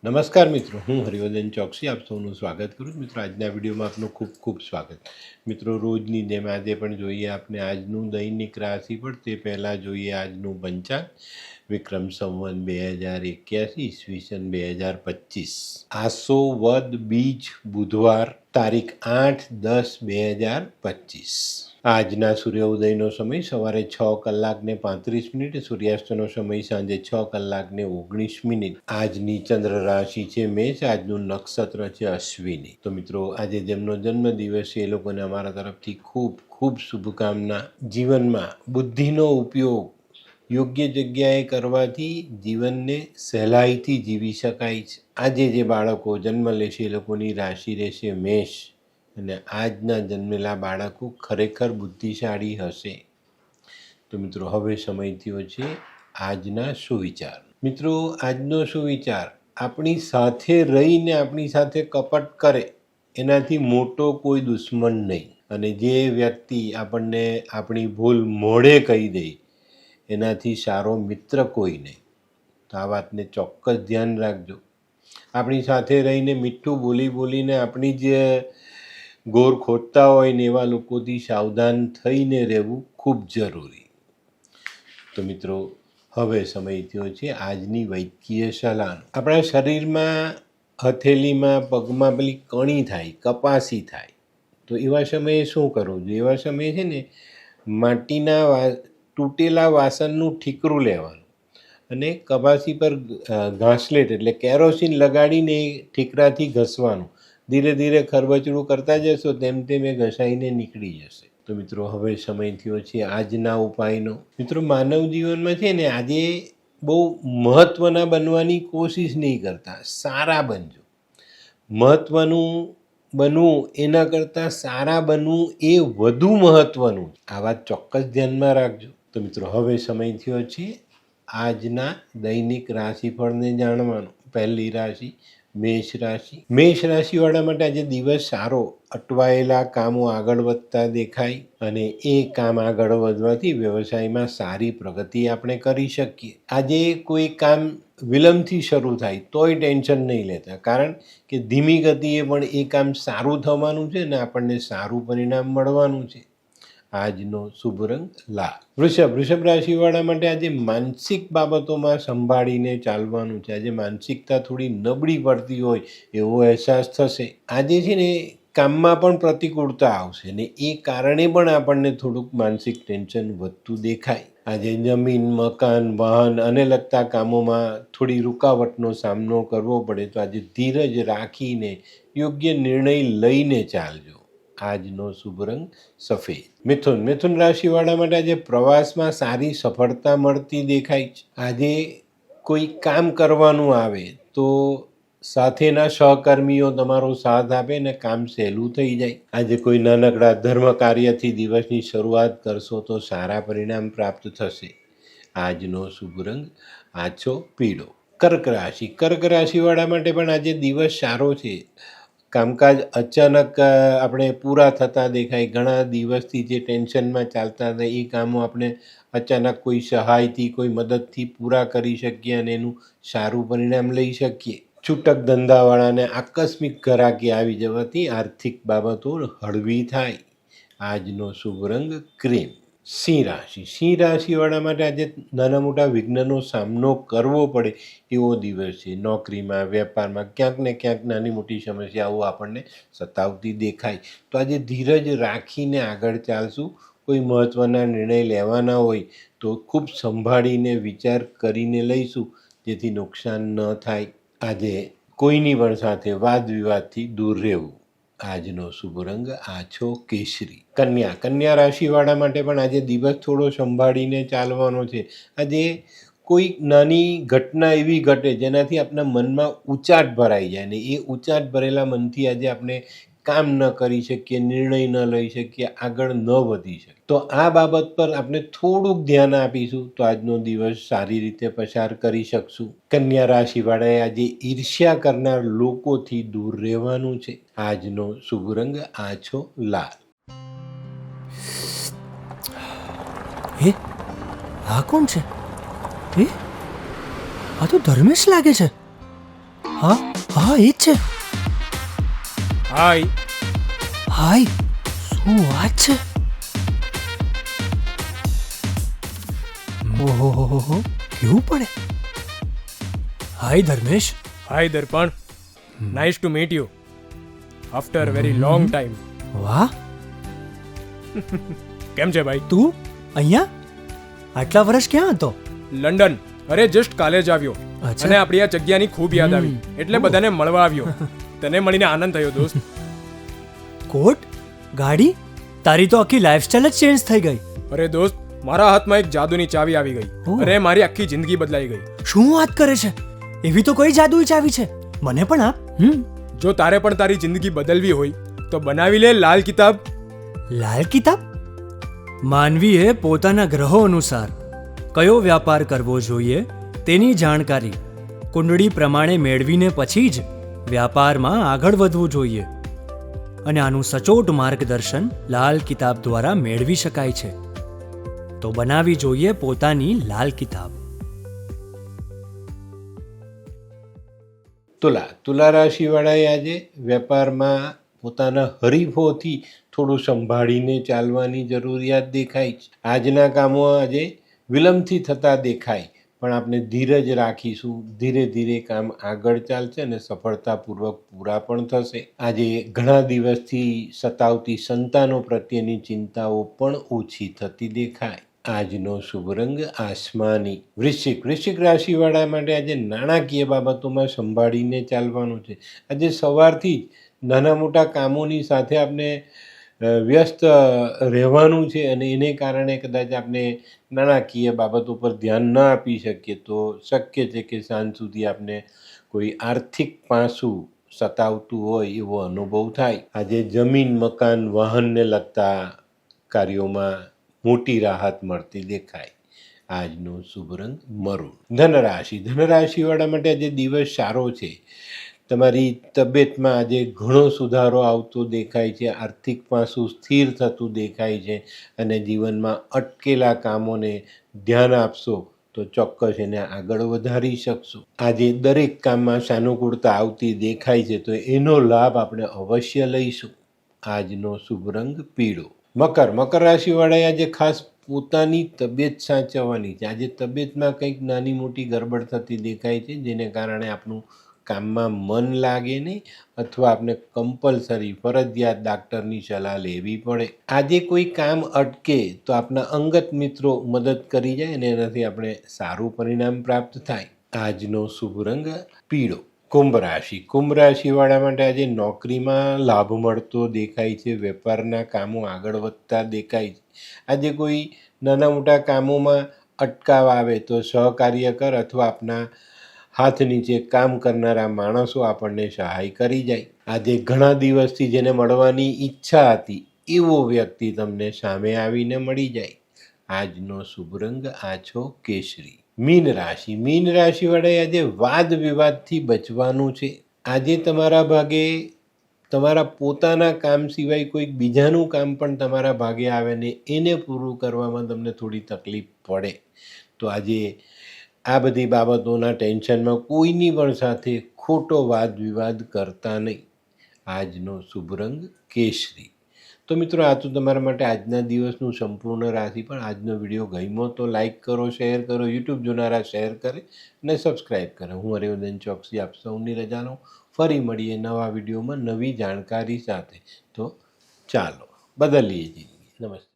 નમસ્કાર મિત્રો, હું હરિવર્ધન ચોકસી આપ સૌનું સ્વાગત કરું છું. મિત્રો, આજના વિડીયોમાં આપનું ખૂબ ખૂબ સ્વાગત. મિત્રો, રોજની જેમ આજે પણ જોઈએ આપણે આજનું દૈનિક રાશિફળ. તે પહેલાં જોઈએ આજનું પંચાંગ. વિક્રમ સંવત 2081 ઈસવીસન 2025, આસો વદ બીજ બુધવાર, તારીખ 8/10/2025. આજના સૂર્યોદયનો સમય સવારે 6:35, સૂર્યાસ્તનો સમય સાંજે 6:19. આજની ચંદ્ર રાશિ છે મેષ, આજનું નક્ષત્ર છે અશ્વિની. તો મિત્રો, આજે જેમનો જન્મદિવસ છે એ લોકોને અમારા તરફથી ખૂબ ખૂબ શુભકામના. જીવનમાં બુદ્ધિનો ઉપયોગ યોગ્ય જગ્યાએ કરવાથી જીવનને સહેલાઈથી જીવી શકાય છે. આજે જે બાળકો જન્મ લેશે એ લોકોની રાશિ રહેશે મેષ, અને આજના જન્મેલા બાળકો ખરેખર બુદ્ધિશાળી હશે. તો મિત્રો, હવે સમય થયો છે આજના સુવિચાર. મિત્રો, આજનો સુવિચાર: આપણી સાથે રહીને આપણી સાથે કપટ કરે એનાથી મોટો કોઈ દુશ્મન નહીં, અને જે વ્યક્તિ આપણને આપણી ભૂલ મોઢે કહી દે એનાથી સારો મિત્ર કોઈ નહીં. તો આ વાતને ચોક્કસ ધ્યાન રાખજો. આપણી સાથે રહીને મીઠું બોલીને આપણી જે ગોર ખોદતા હોય ને એવા લોકોથી સાવધાન થઈને રહેવું ખૂબ જરૂરી. તો મિત્રો, હવે સમય થયો છે આજની વૈદ્યકીય સલાહનો. આપણા શરીરમાં હથેલીમાં પગમાં પેલી કણી થાય, કપાસી થાય, તો એવા સમયે શું કરવું જોઈએ? એવા સમયે છે ને માટીના તૂટેલા વાસણનું ઠીકરું લેવાનું અને કપાસી પર ઘાસલેટ એટલે કેરોસીન લગાડીને એ ઠીકરાથી ઘસવાનું. ધીરે ધીરે ખરબચડું કરતા જશો તેમ તેમ એ ઘસાઈને નીકળી જશે. તો મિત્રો, હવે સમય થયો છે આજના ઉપાયનો. મિત્રો, માનવ જીવનમાં છે ને આજે બહુ મહત્ત્વના બનવાની કોશિશ નહીં કરતા, સારા બનજો. મહત્ત્વનું બનવું એના કરતાં સારા બનવું એ વધુ મહત્ત્વનું. આ વાત ચોક્કસ ધ્યાનમાં રાખજો. તો મિત્રો, હવે સમય થયો છે આજના દૈનિક રાશિફળને જાણવાનો. પહેલી રાશિ મેષ રાશિ. મેષ રાશિવાળા માટે આજે દિવસ સારો. અટવાયેલા કામો આગળ વધતા દેખાય, અને એ કામ આગળ વધવાથી વ્યવસાયમાં સારી પ્રગતિ આપણે કરી શકીએ. આજે કોઈ કામ વિલંબથી શરૂ થાય તોય ટેન્શન નહીં લેતા, કારણ કે ધીમી ગતિએ પણ એ કામ સારું થવાનું છે ને આપણને સારું પરિણામ મળવાનું છે. આજનો શુભ રંગ લાલ. વૃષભ રાશિવાળા માટે આજે માનસિક બાબતોમાં સંભાળીને ચાલવાનું છે. આજે માનસિકતા થોડી નબળી પડતી હોય એવો અહેસાસ થશે. આજે છે ને કામમાં પણ પ્રતિકૂળતા આવશે ને એ કારણે પણ આપણને થોડુંક માનસિક ટેન્શન વધતું દેખાય. આજે જમીન, મકાન, વાહન અને લગતા કામોમાં થોડી રૂકાવટનો સામનો કરવો પડે, તો આજે ધીરજ રાખીને યોગ્ય નિર્ણય લઈને ચાલજો. આજનો શુભ રંગ સફેદ. મિથુન રાશિવાળા માટે આજે પ્રવાસમાં સારી સફળતા મળતી દેખાય છે. આજે કોઈ કામ કરવાનું આવે તો સાથેના સહકર્મીઓ તમારો સાથ આપે ને કામ સહેલું થઈ જાય. આજે કોઈ નાનકડા ધર્મ કાર્યથી દિવસની શરૂઆત કરશો તો સારા પરિણામ પ્રાપ્ત થશે. આજનો શુભ રંગ આછો પીળો. કર્ક રાશિવાળા માટે પણ આજે દિવસ સારો છે. કામકાજ અચાનક આપણે પૂરા થતા દેખાય. ઘણા દિવસથી જે ટેન્શનમાં ચાલતા હતા એ કામો આપણે અચાનક કોઈ સહાયથી, કોઈ મદદથી પૂરા કરી શકીએ અને એનું સારું પરિણામ લઈ શકીએ. છૂટક ધંધાવાળાને આકસ્મિક ઘરાકી આવી જવાથી આર્થિક બાબતો હળવી થાય. આજનો શુભ રંગ ક્રીમ. સિંહ રાશિવાળા માટે આજે નાના મોટા વિઘ્નનો સામનો કરવો પડે એવો દિવસ છે. નોકરીમાં, વેપારમાં ક્યાંક ને ક્યાંક નાની મોટી સમસ્યાઓ આપણને સતાવતી દેખાય. તો આજે ધીરજ રાખીને આગળ ચાલશું. કોઈ મહત્ત્વના નિર્ણય લેવાના હોય તો ખૂબ સંભાળીને વિચાર કરીને લઈશું, જેથી નુકસાન ન થાય. આજે કોઈની પણ સાથે વાદ વિવાદથી દૂર રહેવું. આજનો શુભ રંગ આછો કેસરી. કન્યા રાશિવાળા માટે પણ આજે દિવસ થોડો સંભાળીને ચાલવાનો છે. આજે કોઈ નાની ઘટના એવી ઘટે જેનાથી આપણા મનમાં ઉચાટ ભરાઈ જાય, ને એ ઉચાટ ભરેલા મનથી આજે આપણે કામ ન કરી શકીએ, નિર્ણય ન લઈ શકીએ, આગળ ન વધી શકીએ. તો આ બાબત પર આપણે થોડુંક ધ્યાન આપીશું તો આજનો દિવસ સારી રીતે પસાર કરી શકશું. કન્યા રાશિવાળાએ આજે ઈર્ષ્યા કરનાર લોકોથી દૂર રહેવાનું છે. આજનો શુભ રંગ આછો લાલ. હે, આ કોણ છે? હે, આ તો ધર્મેશ લાગે છે. હા હા એ જ છે. હાય. હાય, શું વાત છે? ઓહો, કેવું પડે? Hi Dharmesh. Hi Darpan. Nice to meet you after very long time. વાહ, કેમ છે ભાઈ? તું અહીંયા આટલા વર્ષ ક્યાં હતો? લંડન. અરે જસ્ટ કાલે જ આવ્યો અચ્છા. અને આપણી આ જગ્યાની ખૂબ યાદ આવી એટલે બધાને મળવા આવ્યો. તને મળીને આનંદ થયો દોસ્ત. કોટ, ગાડી, તારી તો આખી લાઈફસ્ટાઈલ જ ચેન્જ થઈ ગઈ. અરે દોસ્ત, મારા હાથમાં એક જાદુની ચાવી આવી ગઈ ઓહ. અને મારી આખી જિંદગી બદલાઈ ગઈ. શું વાત કરે છે? એવી તો કોઈ જાદુઈ ચાવી છે, મને પણ આપ. જો તારે પણ તારી જિંદગી બદલવી હોય તો બનાવી લે લાલ કિતાબ. લાલ કિતાબ? માનવીએ પોતાના ગ્રહો અનુસાર કયો વ્યાપાર કરવો જોઈએ તેની જાણકારી કુંડળી પ્રમાણે મેળવીને પછી જ વ્યાપારમાં આગળ વધવું જોઈએ. અને આનું સચોટ માર્ગદર્શન લાલ કિતાબ દ્વારા મેળવી શકાય છે. તો બનાવી જોઈએ પોતાની લાલ કિતાબ. તુલા રાશિવાળાએ આજે વેપારમાં પોતાના હરીફોથી થોડું સંભાળીને ચાલવાની જરૂરિયાત દેખાય છે. આજના કામો આજે વિલંબથી થતા દેખાય, પણ આપણે ધીરજ રાખીશું, ધીરે ધીરે કામ આગળ ચાલશે અને સફળતાપૂર્વક પૂરા પણ થશે. આજે ઘણા દિવસથી સતાવતી સંતાનો પ્રત્યેની ચિંતાઓ પણ ઓછી થતી દેખાય. આજનો શુભ રંગ આસમાની. વૃશ્ચિક રાશિવાળા માટે આજે નાણાકીય બાબતોમાં સંભાળીને ચાલવાનું છે. આજે સવારથી જ નાના મોટા કામોની સાથે આપણે વ્યસ્ત રહેવાનું છે અને એને કારણે કદાચ આપણે નાણાકીય બાબતો પર ધ્યાન ન આપી શકીએ તો શક્ય છે કે સાંજ સુધી આપણે કોઈ આર્થિક પાસું સતાવતું હોય એવો અનુભવ થાય. આજે જમીન, મકાન, વાહનને લગતા કાર્યોમાં મોટી રાહત મળતી દેખાય. આજનો શુભ રંગ મરૂન. ધનરાશિવાળા માટે આજે દિવસ સારો છે. તમારી તબિયતમાં આજે ઘણો સુધારો આવતો દેખાય છે. આર્થિક પાસું સ્થિર થતું દેખાય છે અને જીવનમાં અટકેલા કામોને ધ્યાન આપશો તો ચોક્કસ એને આગળ વધારી શકશો. આજે દરેક કામમાં સાનુકૂળતા આવતી દેખાય છે તો એનો લાભ આપણે અવશ્ય લઈશું. આજનો શુભ રંગ પીળો. મકર રાશિવાળાએ આજે ખાસ પોતાની તબિયત સાચવવાની છે. આજે તબિયતમાં કંઈક નાની મોટી ગરબડ થતી દેખાય છે જેને કારણે આપણું કામમાં મન લાગે નહીં અથવા આપણે કમ્પલસરી ફરજિયાત ડાક્ટરની સલાહ લેવી પડે. આજે કોઈ કામ અટકે તો આપણા અંગત મિત્રો મદદ કરી જાય અને એનાથી આપણે સારું પરિણામ પ્રાપ્ત થાય. આજનો શુભ રંગ પીળો. કુંભ રાશિવાળા માટે આજે નોકરીમાં લાભ મળતો દેખાય છે. વેપારના કામો આગળ વધતા દેખાય છે. આજે કોઈ નાના મોટા કામોમાં અટકાવ આવે તો સહકાર્યકર અથવા આપના હાથ નીચે કામ કરનારા માણસો આપણને સહાય કરી જાય. આજે ઘણા દિવસથી જેને મળવાની ઈચ્છા હતી એવો વ્યક્તિ તમને સામે આવીને મળી જાય. આજનો શુભ રંગ આછો કેસરી. મીન રાશિવાળાએ આજે વાદ વિવાદથી બચવાનું છે. આજે તમારા ભાગે તમારા પોતાના કામ સિવાય કોઈક બીજાનું કામ પણ તમારા ભાગે આવે ને એને પૂરું કરવામાં તમને થોડી તકલીફ પડે. તો આજે આ બધી બાબતોના ટેન્શનમાં કોઈની પણ સાથે ખોટો વાદ વિવાદ કરતા નહીં. આજનો શુભ રંગ કેસરી. તો મિત્રો, આ તો તમારા માટે આજના દિવસનું સંપૂર્ણ રાશિ. પણ આજનો વિડીયો ગમ્યો તો લાઈક કરો, શેર કરો, યુટ્યુબ જોનારા શેર કરે અને સબસ્ક્રાઈબ કરે. હું હરિવર્ધન ચોકસી આપ સૌની રજા લઉં. ફરી મળીએ નવા વિડીયોમાં નવી જાણકારી સાથે. તો ચાલો બદલીએ જિંદગી. નમસ્તે.